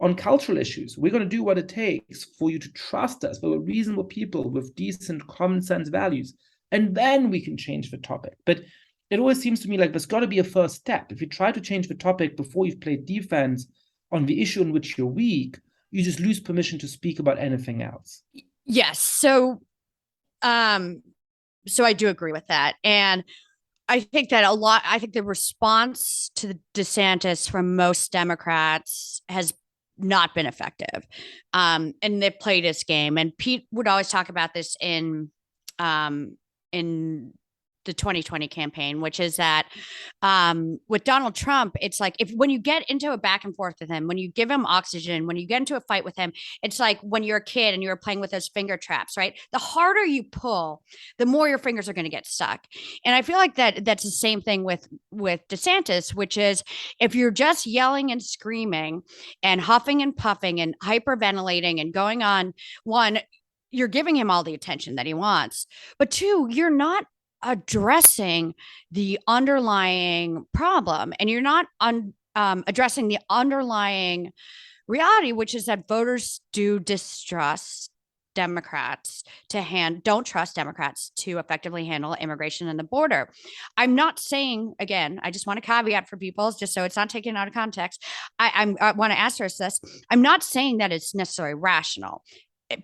On cultural issues, we're going to do what it takes for you to trust us. We're reasonable people with decent common sense values. And then we can change the topic. But it always seems to me like there's got to be a first step. If you try to change the topic before you've played defense on the issue in which you're weak, you just lose permission to speak about anything else. Yes. So I do agree with that. And I think that the response to DeSantis from most Democrats has not been effective. And they've played his game. And Pete would always talk about this in the 2020 campaign, which is that with Donald Trump, it's like when you get into a back and forth with him, when you give him oxygen, when you get into a fight with him, it's like when you're a kid and you're playing with those finger traps, right? The harder you pull, the more your fingers are going to get stuck. And I feel like that's the same thing with DeSantis, which is if you're just yelling and screaming and huffing and puffing and hyperventilating and going on, one, you're giving him all the attention that he wants, but two, you're not addressing the underlying problem, and you're not addressing the underlying reality, which is that voters do distrust Democrats don't trust Democrats to effectively handle immigration and the border. I'm not saying, again, I just want to caveat for people just so it's not taken out of context. I want to asterisk this. I'm not saying that it's necessarily rational.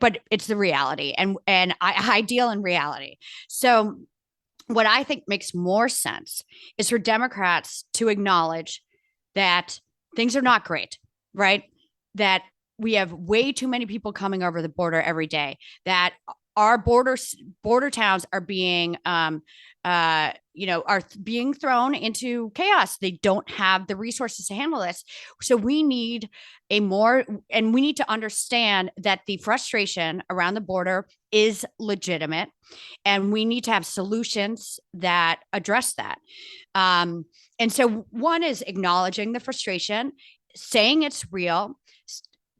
but it's the reality, and I deal in reality. So what I think makes more sense is for Democrats to acknowledge that things are not great, right? That we have way too many people coming over the border every day, that our border towns are being are being thrown into chaos. They don't have the resources to handle this. So we need we need to understand that the frustration around the border is legitimate, and we need to have solutions that address that. And so one is acknowledging the frustration, saying it's real,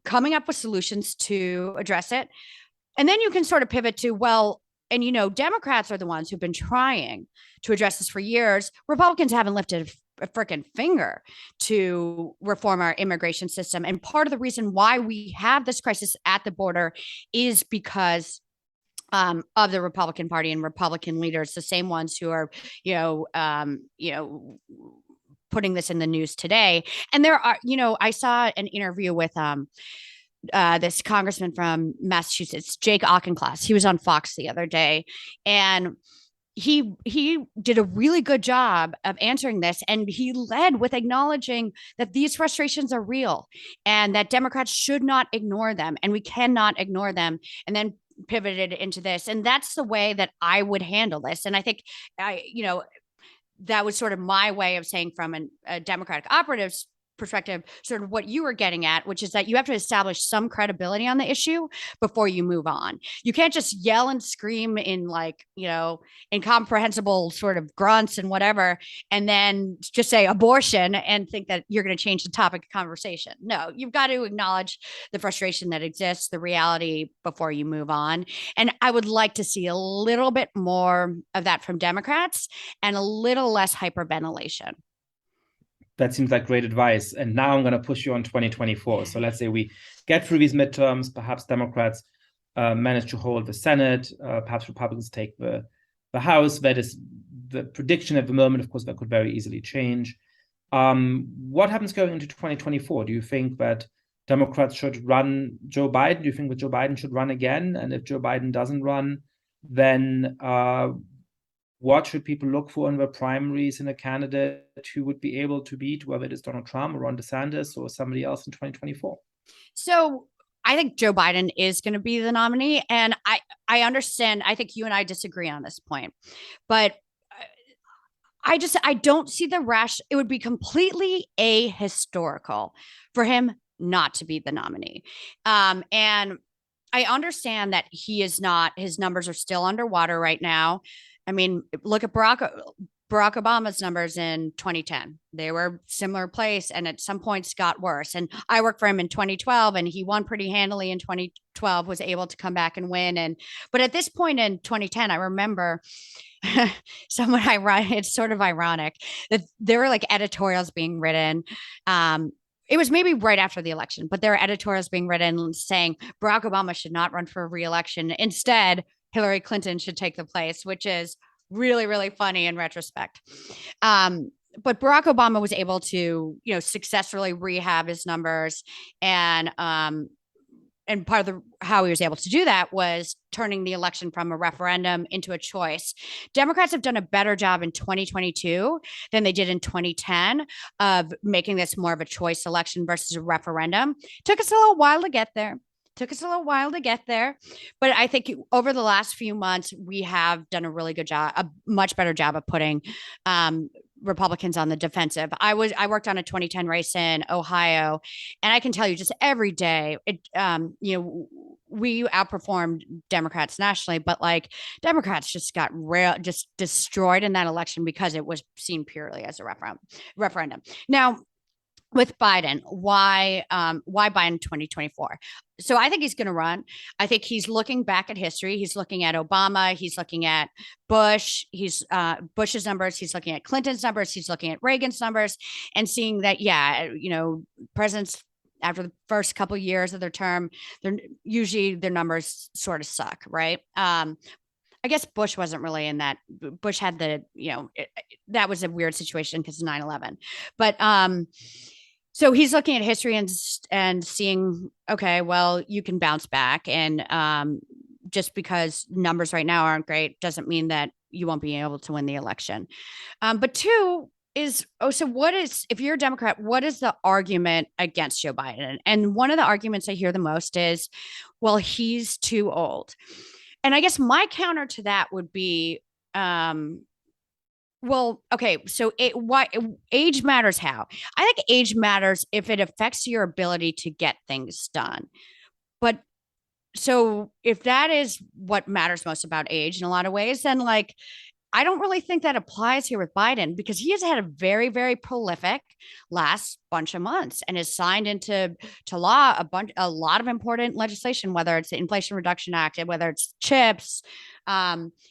coming up with solutions to address it. And then you can sort of pivot to, well, and Democrats are the ones who've been trying to address this for years. Republicans haven't lifted a freaking finger to reform our immigration system. And part of the reason why we have this crisis at the border is because of the Republican Party and Republican leaders, the same ones who are, putting this in the news today. And there are, I saw an interview with this congressman from Massachusetts, Jake Auchincloss. He was on Fox the other day, and he did a really good job of answering this, and he led with acknowledging that these frustrations are real and that Democrats should not ignore them, and we cannot ignore them. And then pivoted into this, and that's the way that I would handle this. And I think that was sort of my way of saying from a Democratic operative's perspective, sort of what you were getting at, which is that you have to establish some credibility on the issue before you move on. You can't just yell and scream in incomprehensible sort of grunts and whatever, and then just say abortion and think that you're going to change the topic of conversation. No, you've got to acknowledge the frustration that exists, the reality before you move on. And I would like to see a little bit more of that from Democrats and a little less hyperventilation. That seems like great advice. And now I'm going to push you on 2024. So let's say we get through these midterms, perhaps Democrats manage to hold the Senate, perhaps Republicans take the House. That is the prediction at the moment. Of course, that could very easily change. What happens going into 2024? Do you think that Democrats should run Joe Biden? Do you think that Joe Biden should run again? And if Joe Biden doesn't run, then what should people look for in the primaries in a candidate who would be able to beat, whether it is Donald Trump or Ron DeSantis or somebody else in 2024? So I think Joe Biden is going to be the nominee. And I understand. I think you and I disagree on this point. But I don't see the rush. It would be completely ahistorical for him not to be the nominee. And I understand that he is not, his numbers are still underwater right now. I mean, look at Barack Obama's numbers in 2010. They were similar place, and at some points got worse. And I worked for him in 2012, and he won pretty handily in 2012, was able to come back and win. But at this point in 2010, I remember somewhat ironic. It's sort of ironic that there were like editorials being written. It was maybe right after the election, but there are editorials being written saying Barack Obama should not run for re-election. Instead, Hillary Clinton should take the place, which is really, really funny in retrospect. But Barack Obama was able to, successfully rehab his numbers, and part of how he was able to do that was turning the election from a referendum into a choice. Democrats have done a better job in 2022 than they did in 2010 of making this more of a choice election versus a referendum. Took us a little while to get there. But I think over the last few months, we have done a really good job, a much better job of putting Republicans on the defensive. I worked on a 2010 race in Ohio, and I can tell you just every day, we outperformed Democrats nationally, but like Democrats just got just destroyed in that election because it was seen purely as a referendum. Now, with Biden, why Biden 2024? So I think he's going to run. I think he's looking back at history. He's looking at Obama. He's looking at Bush. He's Bush's numbers. He's looking at Clinton's numbers. He's looking at Reagan's numbers, and seeing that, presidents after the first couple of years of their term, their numbers sort of suck, right? I guess Bush wasn't really in that. Bush had that was a weird situation because of 9/11. But So he's looking at history and seeing, okay, well, you can bounce back, and just because numbers right now aren't great doesn't mean that you won't be able to win the election. But two is, so what is, if you're a Democrat, what is the argument against Joe Biden? And one of the arguments I hear the most is, well, he's too old. And I guess my counter to that would be, well, okay, so why age matters how? I think age matters if it affects your ability to get things done. But so if that is what matters most about age in a lot of ways, then like I don't really think that applies here with Biden, because he has had a very, very prolific last bunch of months and has signed into law a lot of important legislation, whether it's the Inflation Reduction Act, whether it's chips.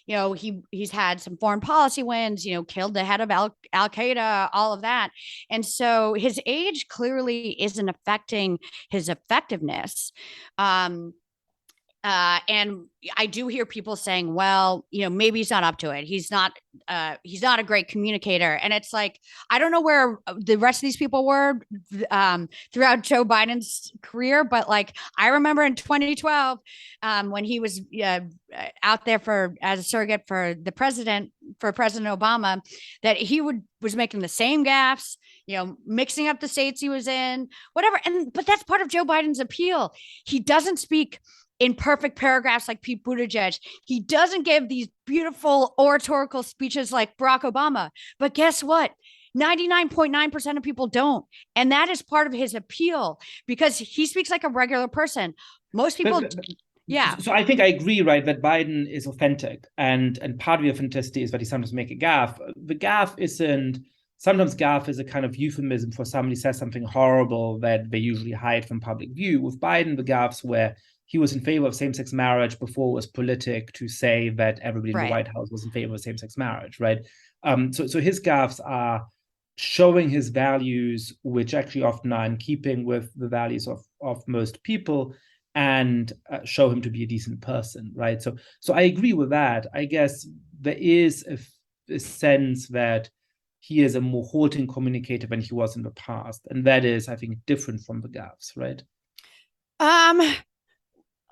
He's had some foreign policy wins, killed the head of Al Qaeda, all of that. And so his age clearly isn't affecting his effectiveness. And I do hear people saying, well, maybe he's not up to it. He's not a great communicator. And it's like, I don't know where the rest of these people were throughout Joe Biden's career, but like, I remember in 2012, when he was out there as a surrogate for President Obama, that he was making the same gaffes, mixing up the states he was in, whatever. But that's part of Joe Biden's appeal. He doesn't speak in perfect paragraphs like Pete Buttigieg. He doesn't give these beautiful oratorical speeches like Barack Obama. But guess what? 99.9% of people don't. And that is part of his appeal, because he speaks like a regular person. Most people... Yeah. So I think I agree, right, that Biden is authentic, and part of the authenticity is that he sometimes make a gaffe. The gaffe isn't... Sometimes gaffe is a kind of euphemism for somebody says something horrible that they usually hide from public view. With Biden, the gaffes where he was in favor of same-sex marriage before it was politic to say that everybody in the White House was in favor of same-sex marriage, right? So his gaffes are showing his values, which actually often are in keeping with the values of most people, and show him to be a decent person, right? So I agree with that. I guess there is a sense that he is a more halting communicator than he was in the past, and that is, I think, different from the gaffes, right?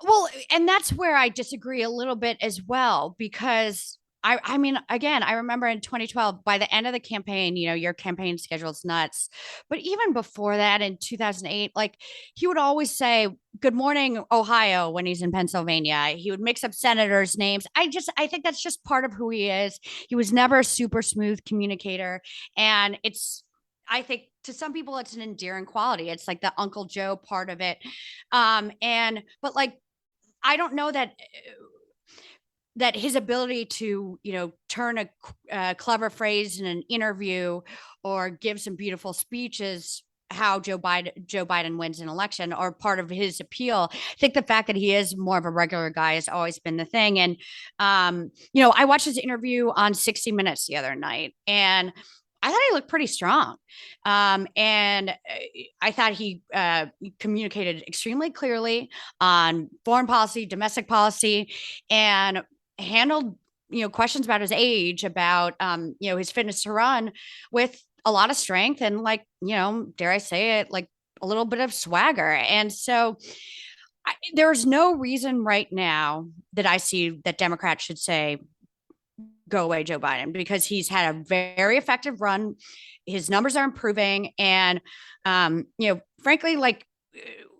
Well, and that's where I disagree a little bit as well, because I mean, again, I remember in 2012, by the end of the campaign, your campaign schedule's nuts. But even before that, in 2008, like he would always say, "Good morning, Ohio," when he's in Pennsylvania. He would mix up senators' names. I think that's just part of who he is. He was never a super smooth communicator. And I think to some people, it's an endearing quality. It's like the Uncle Joe part of it. But like, I don't know that his ability to, turn a clever phrase in an interview or give some beautiful speeches, how Joe Biden wins an election, or part of his appeal. I think the fact that he is more of a regular guy has always been the thing. And, I watched his interview on 60 Minutes the other night, and I thought he looked pretty strong. And I thought he communicated extremely clearly on foreign policy, domestic policy, and handled, questions about his age, about, his fitness to run with a lot of strength and, like, dare I say it, like a little bit of swagger. And so there's no reason right now that I see that Democrats should say, go away, Joe Biden, because he's had a very effective run. His numbers are improving. And, frankly, like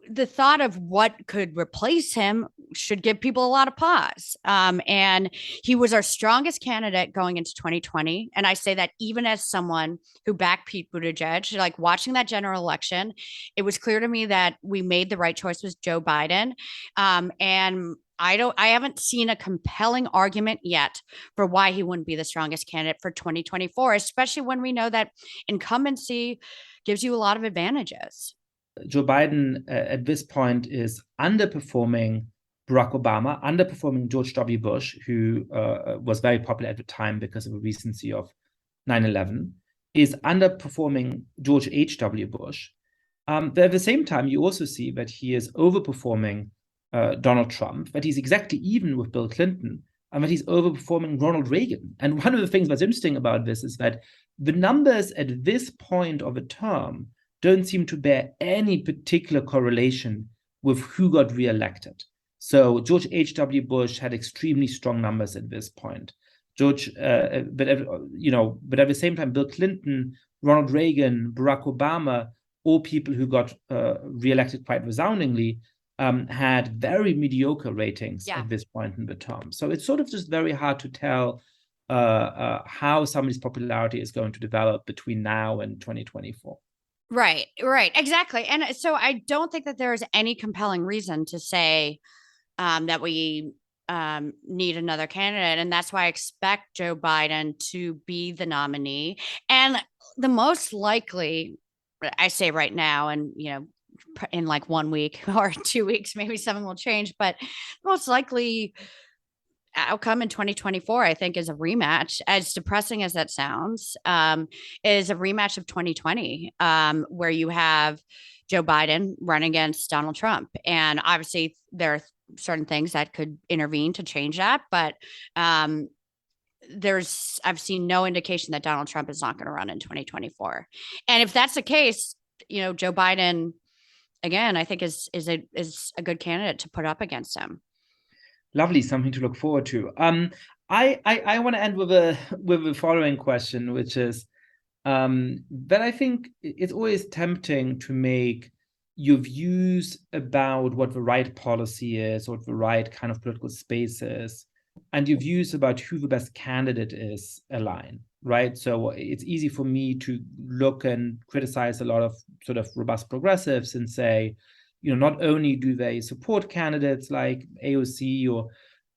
the thought of what could replace him should give people a lot of pause. And he was our strongest candidate going into 2020. And I say that even as someone who backed Pete Buttigieg, like watching that general election, it was clear to me that we made the right choice with Joe Biden. And I haven't seen a compelling argument yet for why he wouldn't be the strongest candidate for 2024, especially when we know that incumbency gives you a lot of advantages. Joe Biden at this point is underperforming Barack Obama, underperforming George W. Bush, who was very popular at the time because of the recency of 9/11, is underperforming George H.W. Bush. But at the same time, you also see that he is overperforming Donald Trump, that he's exactly even with Bill Clinton, and that he's overperforming Ronald Reagan. And one of the things that's interesting about this is that the numbers at this point of a term don't seem to bear any particular correlation with who got reelected. So George H.W. Bush had extremely strong numbers at this point. But at the same time, Bill Clinton, Ronald Reagan, Barack Obama, all people who got reelected quite resoundingly, had very mediocre ratings at this point in the term. So it's sort of just very hard to tell how somebody's popularity is going to develop between now and 2024. Right, exactly. And so I don't think that there is any compelling reason to say that we need another candidate. And that's why I expect Joe Biden to be the nominee. And the most likely, I say right now, and, in like 1 week or 2 weeks, maybe something will change, but most likely outcome in 2024, I think, is a rematch, as depressing as that sounds, is a rematch of 2020, where you have Joe Biden run against Donald Trump. And obviously there are certain things that could intervene to change that. But I've seen no indication that Donald Trump is not going to run in 2024. And if that's the case, Joe Biden, again, I think is a good candidate to put up against him. Lovely, something to look forward to. I want to end with a following question, which is that I think it's always tempting to make your views about what the right policy is, or what the right kind of political space is, and your views about who the best candidate is align, right? So it's easy for me to look and criticize a lot of sort of robust progressives and say, not only do they support candidates like AOC or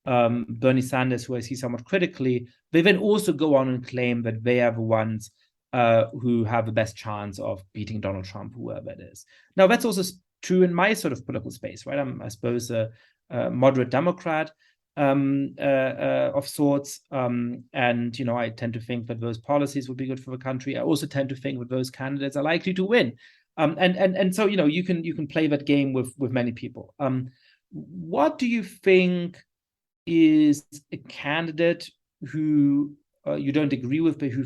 Bernie Sanders, who I see somewhat critically, they then also go on and claim that they are the ones who have the best chance of beating Donald Trump, whoever it is. Now, that's also true in my sort of political space, right? I'm, I suppose, a moderate Democrat of sorts. And, I tend to think that those policies would be good for the country. I also tend to think that those candidates are likely to win. And so, you can play that game with many people. What do you think is a candidate who you don't agree with, but who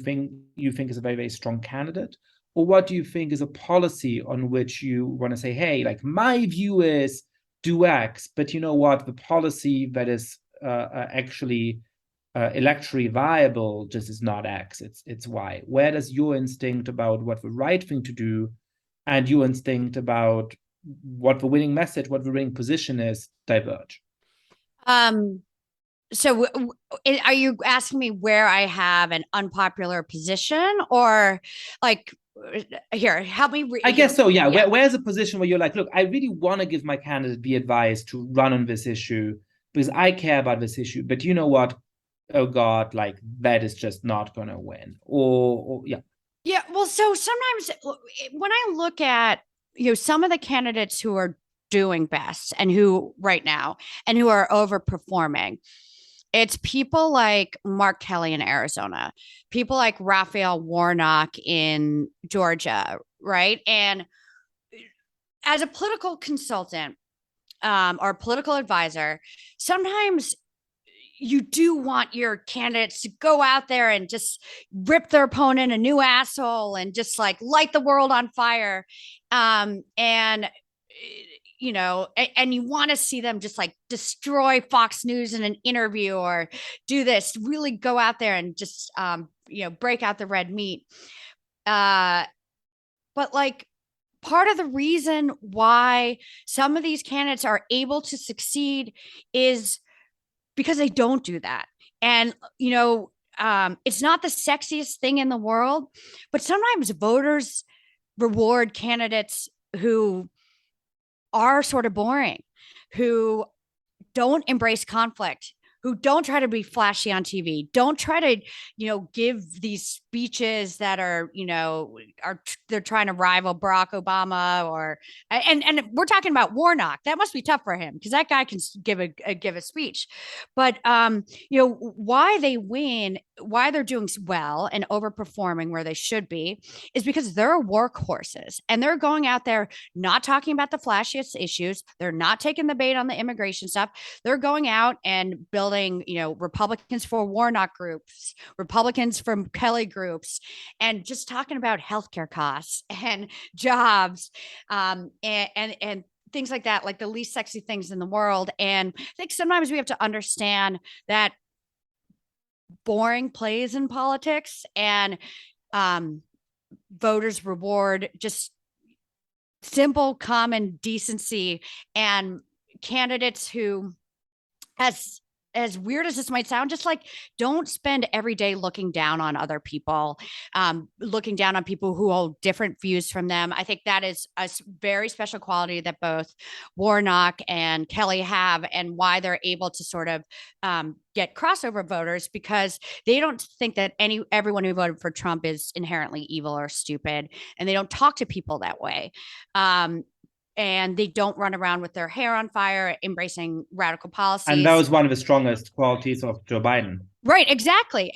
you think is a very, very strong candidate? Or what do you think is a policy on which you want to say, hey, like, my view is do X, but you know what, the policy that is actually electorally viable just is not X, it's Y? Where does your instinct about what the right thing to do and your instinct about what the winning message, what the winning position is, diverge? So are you asking me where I have an unpopular position, or like, here, help me I guess so, yeah. Where's a position where you're like, look, I really want to give my candidate the advice to run on this issue because I care about this issue, but you know what? Oh God, like, that is just not going to win. Or yeah. Yeah, well, so sometimes when I look at, some of the candidates who are doing best and who right now and who are overperforming, it's people like Mark Kelly in Arizona, people like Raphael Warnock in Georgia, right? And as a political consultant or political advisor, sometimes you do want your candidates to go out there and just rip their opponent a new asshole and just like light the world on fire. And you want to see them just like destroy Fox News in an interview or do this, really go out there and just, break out the red meat. But like, part of the reason why some of these candidates are able to succeed is because they don't do that. And, it's not the sexiest thing in the world, but sometimes voters reward candidates who are sort of boring, who don't embrace conflict, who don't try to be flashy on TV, don't try to, give these speeches that are, they're trying to rival Barack Obama and we're talking about Warnock. That must be tough for him because that guy can give a speech. But, why they win they're doing well and overperforming where they should be is because they're workhorses and they're going out there not talking about the flashiest issues. They're not taking the bait on the immigration stuff. They're going out and building, Republicans for Warnock groups, Republicans from Kelly groups, and just talking about healthcare costs and jobs, and things like that, like the least sexy things in the world. And I think sometimes we have to understand that boring plays in politics, and voters reward just simple, common decency and candidates who, as weird as this might sound, just like don't spend every day looking down on other people, looking down on people who hold different views from them. I think that is a very special quality that both Warnock and Kelly have, and why they're able to sort of get crossover voters, because they don't think that everyone who voted for Trump is inherently evil or stupid, and they don't talk to people that way. And they don't run around with their hair on fire, embracing radical policies. And that was one of the strongest qualities of Joe Biden. Right, exactly.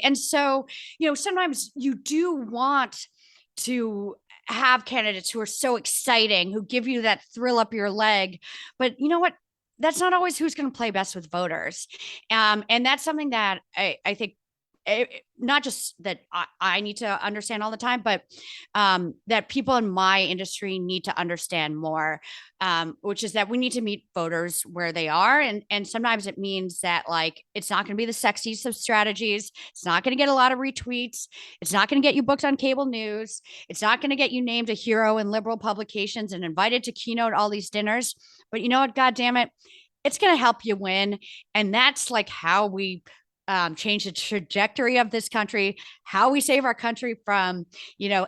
And so, sometimes you do want to have candidates who are so exciting, who give you that thrill up your leg. But you know what? That's not always who's going to play best with voters. And that's something that I think, not just that I need to understand all the time, but that people in my industry need to understand more, which is that we need to meet voters where they are. And sometimes it means that, like, it's not going to be the sexiest of strategies. It's not going to get a lot of retweets. It's not going to get you booked on cable news. It's not going to get you named a hero in liberal publications and invited to keynote all these dinners. But you know what? God damn it. It's going to help you win. And that's like how we change the trajectory of this country, how we save our country from,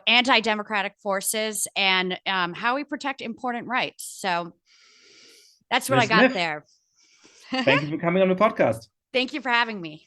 anti-democratic forces, and how we protect important rights. So that's what I got there. Thank you for coming on the podcast. Thank you for having me.